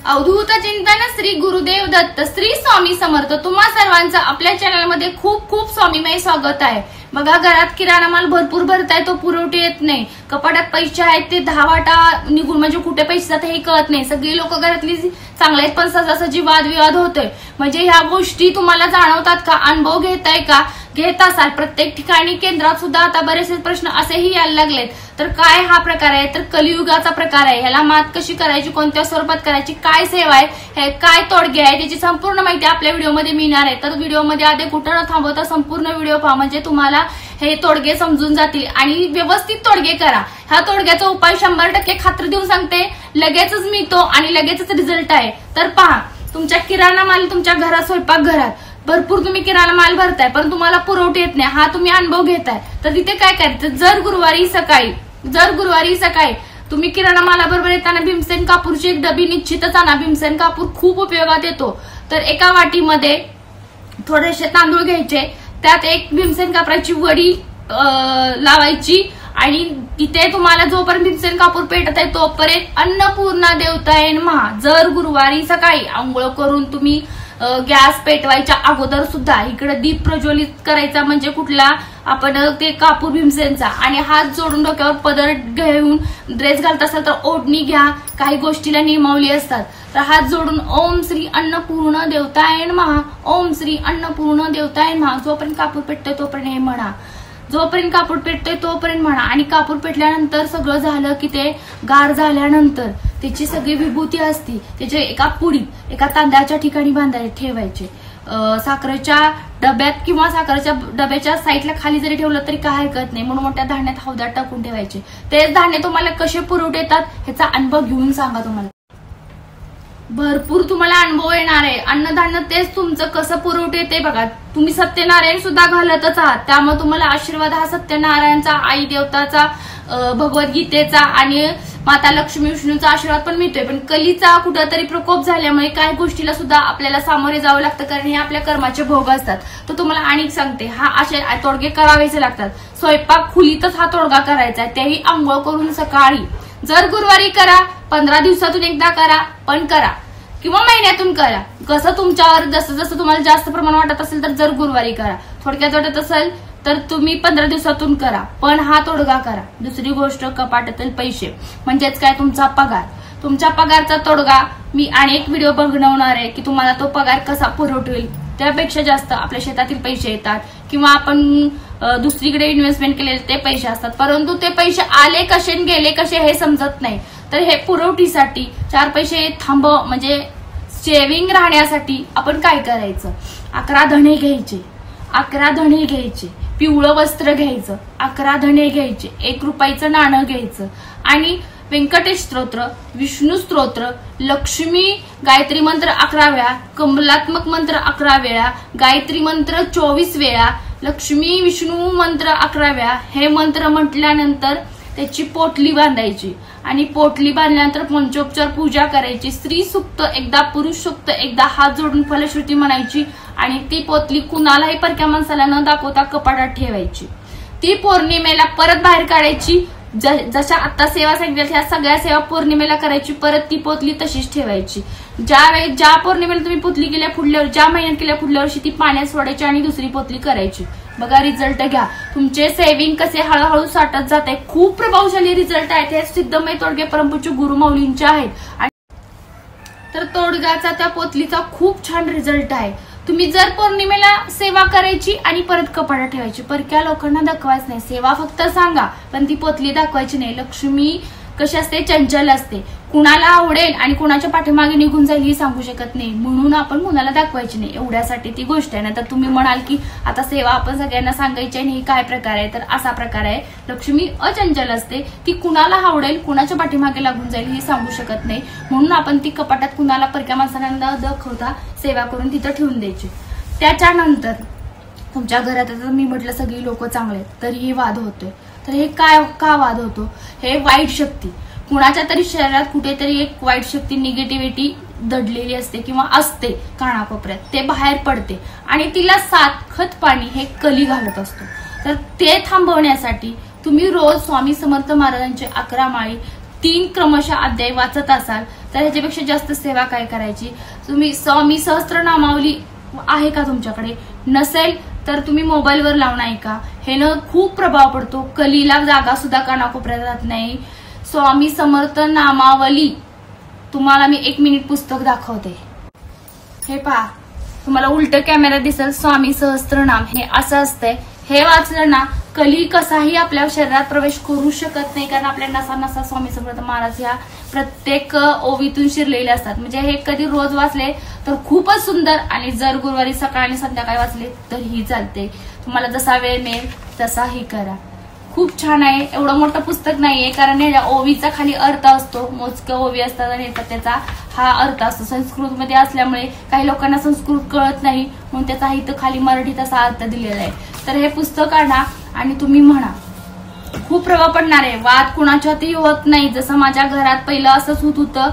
अवधूत चिंतन श्री गुरुदेव दत्त श्री स्वामी समर्थ तुम्हा सर्वांचं आपल्या चॅनलमध्ये खूप खूप स्वामीमय स्वागत आहे। बघा, घरात किराणा माल भरपूर भरताय, तो पुरवठा येत नाही, कपाटात पैसे आहेत ते 10 वाटा निघून म्हणजे कुठे पैसे जातात हे कळत नाही। सगळी लोक घरातली चांगले आहेत पण सहजासहजी वादविवाद होतोय। म्हणजे ह्या गोष्टी तुम्हाला जाणवतात का? अनुभव घेताय का? घेत असाल। प्रत्येक ठिकाणी केंद्रात सुद्धा आता बरेचसे प्रश्न असेही यायला लागलेत। तर काय हा प्रकार आहे? तर कलियुगाचा प्रकार आहे। ह्याला मात कशी करायची, कोणत्या स्वरूपात करायची, काय सेवा आहे, हे काय तोडगे आहे, त्याची संपूर्ण माहिती आपल्या व्हिडिओमध्ये मिळणार आहे। तर व्हिडिओमध्ये आधी कुठं न थांबवता संपूर्ण व्हिडिओ पहा, म्हणजे तुम्हाला हे तोडगे समजून जातील आणि व्यवस्थित तोडगे करा। हा तोडग्याचा उपाय 100% खात्री देऊन सांगते, लगेचच मिळतो आणि लगेचच रिझल्ट आहे। तर पहा, तुमच्या किराणा माल तुमच्या घरात, स्वयंपाक घरात भरपूर तुम्ही किराणा माल भरताय पण तुम्हाला पुरवठा येत नाही, हा तुम्ही अनुभव घेताय। तर तिथे काय करायचं? जर गुरुवारी सकाळी तुम्ही किराणा मालाबरोबर येताना भीमसेन कापूरची एक डबी निश्चितच आणा। भीमसेन कापूर खूप उपयोगात येतो। तर एका वाटीमध्ये थोडेसे तांदूळ घ्यायचे, त्यात एक भीमसेन कापराची वडी लावायची आणि तिथे तुम्हाला जोपर्यंत भीमसेन कापूर पेटत आहे तोपर्यंत अन्नपूर्णा देवताय नमः। जर गुरुवारी सकाळी आंघोळ करून तुम्ही गॅस पेटवायच्या अगोदर सुद्धा इकडे दीप प्रज्वलित करायचा, म्हणजे कुठला आपण ते कापूर भीमसेनचा, आणि हात जोडून डोक्यावर पदर घेऊन ड्रेस घालत असाल तर ओढणी घ्या, काही गोष्टीला नियमावली असतात। तर हात जोडून ओम श्री अन्नपूर्ण देवताय नमः, ओम श्री अन्नपूर्ण देवताय नमः जोपर्यंत कापूर पेटतोय तोपर्यंत हे म्हणा, जोपर्यंत कापूर पेटतोय तोपर्यंत म्हणा। आणि कापूर पेटल्यानंतर सगळं झालं की ते गार झाल्यानंतर त्याची सगळी विभूती असती त्याच्या एका पुडीत एका तांदळाच्या ठिकाणी ठेवायचे। साखरेच्या डब्यात किंवा साखरेच्या डब्याच्या साईडला खाली जरी ठेवलं तरी काय हरकत नाही, म्हणून मोठ्या धान्यात हौदात टाकून ठेवायचे। तेच धान्य तुम्हाला कसे पुरवठे येतात ह्याचा अनुभव घेऊन सांगा। तुम्हाला भरपूर तुम्हाला अनुभव येणार आहे। अन्नधान्य तेच तुमचं कसं पुरवठे येते बघा। तुम्ही सत्यनारायण सुद्धा घालतच आहात, त्यामुळे तुम्हाला आशीर्वाद हा सत्यनारायणचा, आई देवताचा, भगवद्गीतेचा आणि माता लक्ष्मी विष्णूचा आशीर्वाद पण मिळतोय। पण कलीचा कुठेतरी प्रकोप झाल्यामुळे काही गोष्टीला सुद्धा आपल्याला सामोरे जावं लागतं, कारण हे आपल्या कर्माचे भोग असतात। तर तुम्हाला आणि सांगते, हा असे तोडगे करावेच लागतात। स्वयंपाक खोलीतच हा तोडगा करायचा आहे, तेही आंघोळ करून सकाळी। जर गुरुवारी करा, 15 दिवसातून एकदा करा, पण करा, किंवा महिन्यातून करा, कसं तुमच्यावर जसं जसं तुम्हाला जास्त प्रमाण वाटत असेल तर जर गुरुवारी करा, थोडक्यात वाटत असेल तर तुम्ही 15 दिवसातून करा, पण हा तोडगा करा। दुसरी गोष्ट, कपाटातील पैसे म्हणजेच काय, तुमचा पगार, तुमच्या पगारचा तोडगा मी अनेक व्हिडिओ बनवणार आहे की तुम्हाला तो पगार कसा पुरवठेल। त्यापेक्षा जास्त आपल्या शेतातील पैसे येतात किंवा आपण दुसरीकडे इन्व्हेस्टमेंट केलेले ते पैसे असतात, परंतु ते पैसे आले कसे गेले कसे हे समजत नाही। तर हे पुरवठीसाठी 4 पैसे म्हणजे सेव्हिंग राहण्यासाठी आपण काय करायचं? 11 धणे घ्यायचे, पिवळं वस्त्र घ्यायचं, 11 धणे घ्यायचे, 1 रुपयाचं नाणं घ्यायचं आणि व्यंकटेश स्तोत्र, विष्णू स्तोत्र, लक्ष्मी गायत्री मंत्र 11 वेळा, कमलात्मक मंत्र 11 वेळा, गायत्री मंत्र 24 वेळा, लक्ष्मी विष्णू मंत्र 11 वेळा, हे मंत्र म्हटल्यानंतर त्याची पोटली बांधायची आणि पोटली बांधल्यानंतर पंचोपचार पूजा करायची। स्त्री सुक्त एकदा, पुरुष सुक्त एकदा, हात जोडून फलश्रुती म्हणायची आणि ती पोतली कुणालाही परक्या माणसाला न दाखवता कपाटात ठेवायची। ती पौर्णिमेला परत बाहेर काढायची। जशा आता सेवा सांगितल्या त्या सगळ्या सेवा पौर्णिमेला करायची, परत ती पोतली तशीच ठेवायची। ज्या पौर्णिमेला तुम्ही पोतली केल्या पुढल्या, ज्या महिन्यात केल्या पुढल्या वर्षी ती पाण्यात सोडायची आणि दुसरी पोतली करायची। बघा, रिझल्ट घ्या, तुमचे सेव्हिंग कसे हळूहळू साठत जात आहे। खूप प्रभावशाली रिझल्ट आहेत हे, सिद्धमय तोडगे परमपूज्य गुरुमाऊलींचे आहेत। तर तोडग्याचा, त्या पोतलीचा खूप छान रिझल्ट आहे। तुम्ही जर पौर्णिमेला सेवा करायची आणि परत कपाटात ठेवायची, परक्या लोकांना दाखवायच नाही, सेवा फक्त सांगा पण ती पोतली दाखवायची नाही। लक्ष्मी कशी असते? चंचल असते, कुणाला आवडेल आणि कुणाच्या पाठीमागे निघून जाईल ही सांगू शकत नाही, म्हणून आपण कुणाला दाखवायची नाही, एवढ्यासाठी ती गोष्ट आहे। नंतर तुम्ही म्हणाल की आता सेवा आपण सगळ्यांना सांगायची आणि हे काय प्रकार आहे? तर असा प्रकार आहे, लक्ष्मी अचंचल असते, ती कुणाला आवडेल, कुणाच्या पाठीमागे लागून जाईल ही सांगू शकत नाही, म्हणून आपण ती कपाटात कुणाला परक्या माणसांना न दाखवता सेवा करून तिथं ठेवून द्यायची। त्याच्यानंतर तुमच्या घरात मी म्हटलं सगळी लोक चांगले तरीही वाद होतोय। तर हे काय का वाद होतो? हे वाईट शक्ती, कुणाच्या तरी शरीरात कुठेतरी एक वाईट शक्ती, निगेटिव्हिटी दडलेली असते किंवा असते कानाकोपऱ्यात, ते बाहेर पडते आणि तिला 7 खत पाणी हे कली घालत असतो। तर ते थांबवण्यासाठी तुम्ही रोज स्वामी समर्थ महाराजांचे 11 माळी 3 क्रमशः अध्याय वाचत असाल तर ह्याच्यापेक्षा जास्त सेवा काय करायची? तुम्ही स्वामी सहस्त्रनामावली आहे का तुमच्याकडे? नसेल तर तुम्ही मोबाईलवर लावून ऐका. हे न खूप प्रभाव पडतो. कलीला जागा सुद्धा कानाकोपऱ्यात राहत नाही. स्वामी समर्थ नामावली तुम्हाला मी 1 मिनिट पुस्तक दाखवते. हे पहा, तुम्हाला उलट कॅमेरा दिसेल. स्वामी सहस्त्रनाम हे असं असतंय. हे वाचलं ना, कली कसाही आपल्या शरीरात प्रवेश करू शकत नाही, कारण आपल्या नसा नसा स्वामी समर्थ महाराज ह्या प्रत्येक ओवीतून शिरलेले असतात. म्हणजे हे कधी रोज वाचले तर खूपच सुंदर, आणि जर गुरुवारी सकाळ आणि संध्याकाळी वाचले तरीही चालते. तुम्हाला जसा वेळ मिळेल तसाही करा. खूप छान आहे. एवढं मोठं पुस्तक नाहीये, कारण या ओवीचा खाली अर्थ असतो. मोजक्या ओवी असतात आणि त्याचा हा अर्थ असतो. संस्कृत मध्ये असल्यामुळे काही लोकांना संस्कृत कळत नाही, म्हणून त्याचा इथं खाली मराठीत असा अर्थ दिलेला आहे. तर हे पुस्तक आणा आणि तुम्ही म्हणा. खूप प्रभाव पडणार आहे. वाद कुणाच्यातही होत नाही. जसं माझ्या घरात पहिलं असंच होत होतं.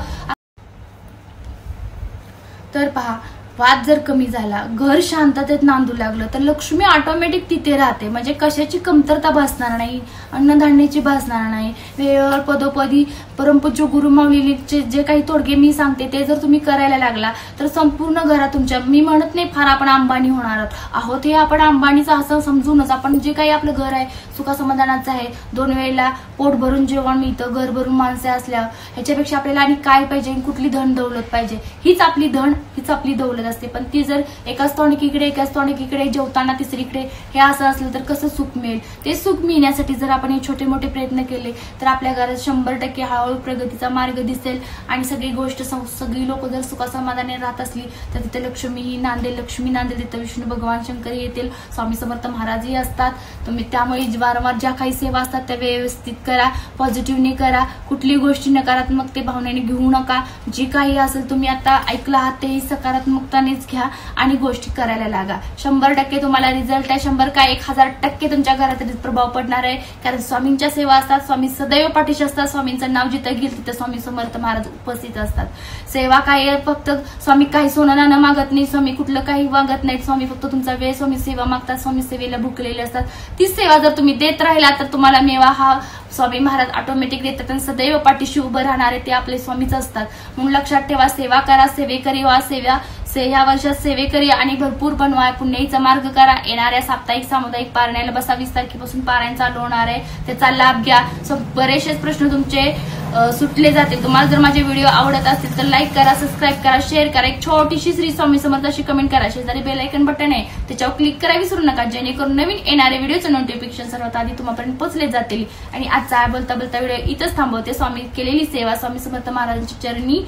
तर पहा, वाद जर कमी झाला, घर शांततेत नांदू लागलं, तर लक्ष्मी ऑटोमॅटिक तिथे राहते. म्हणजे कशाची कमतरता भासणार नाही, अन्नधान्याची भासणार नाही. वेळेवर पदोपदी परमपूज्य गुरुमाऊलीचे जे काही तोडगे मी सांगते ते जर तुम्ही करायला लागला तर संपूर्ण घरात तुमच्या, मी म्हणत नाही फार आपण अंबानी होणार आहोत, हे आपण अंबानीचं असं समजूनच आपण जे काही आपलं घर आहे सुखासमाधानाचं आहे, 2 वेळेला पोट भरून जेवण मिळतं, घर भरून माणसे असल्यावर ह्याच्यापेक्षा आपल्याला आणि काय पाहिजे, कुठली धन दौलत पाहिजे? हीच आपली धन, हीच आपली दौलत असते. पण ती जर एकाच तोंडकीकडे एकाच तोंडकीकडे जेवताना तिसरीकडे हे असं असलं तर कसं सुख मिळेल? ते सुख मिळण्यासाठी जर आपण हे छोटे मोठे प्रयत्न केले तर आपल्या घरात 100% हळूहळू प्रगतीचा मार्ग दिसेल. आणि सगळी गोष्ट सगळी लोक जर सुखासमाधाने राहत असली तर तिथे लक्ष्मी ही नांदेल, लक्ष्मी नांदेल, तिथे विष्णू भगवान शंकर येतील, स्वामी समर्थ महाराजही असतात. तुम्ही त्यामुळे वारंवार ज्या काही सेवा असतात त्या व्यवस्थित करा, पॉझिटिव्हने करा. कुठली गोष्टी नकारात्मक भावनेने घेऊ नका. जी काही असेल तुम्ही आता ऐकलं आहात तेही सकारात्मकतानेच घ्या आणि गोष्टी करायला लागा. 100% तुम्हाला रिझल्ट आहे. 100 काय 1000% तुमच्या घरात प्रभाव पडणार आहे. कारण स्वामींच्या सेवा असतात. स्वामी सदैव पाठीशी असतात. स्वामींचं नाव जिथं घेईल तिथं स्वामी समर्थ महाराज उपस्थित असतात. सेवा काय फक्त स्वामी काही सोनं नाणं मागत नाही, स्वामी कुठलं काही मागत नाहीत. स्वामी फक्त तुमचा वेळ स्वामी सेवा मागतात. स्वामी सेवेला भुकलेले असतात. ती सेवा जर तुम्ही देत राहिला तर तुम्हाला मेवा हा स्वामी महाराज ऑटोमॅटिक देतात आणि सदैव पाठीशी उभं राहणारे ते आपले स्वामीच असतात. म्हणून लक्षात ठेवा, सेवा करा, सेवेकरी व्हा. ह्या वर्षात सेवेकरी आणि भरपूर बनवा. पुण्याईचा मार्ग करा. येणाऱ्या साप्ताहिक सामुदायिक पारायणाला बसा. 20 तारखेपासून पारायण चालू होणार आहे, त्याचा लाभ घ्या. बरेचसेच प्रश्न तुमचे सुटले जातील. तुम्हाला जर माझे व्हिडिओ आवडत असतील तर लाईक करा, सबस्क्राईब करा, शेअर करा. एक छोटीशी श्री स्वामी समर्थ अशी कमेंट करा. शेजारी बेल आयकॉन बटन आहे त्याच्यावर क्लिक करा विसरू नका, जेणेकरून नवीन येणारे व्हिडिओचं नोटिफिकेशन सर्वात आधी तुम्हापर्यंत पोहोचले जातील. आणि आजचा बोलता बोलता व्हिडिओ इथंच थांबवते. स्वामी केलेली सेवा स्वामी समर्थ महाराजांच्या चरणी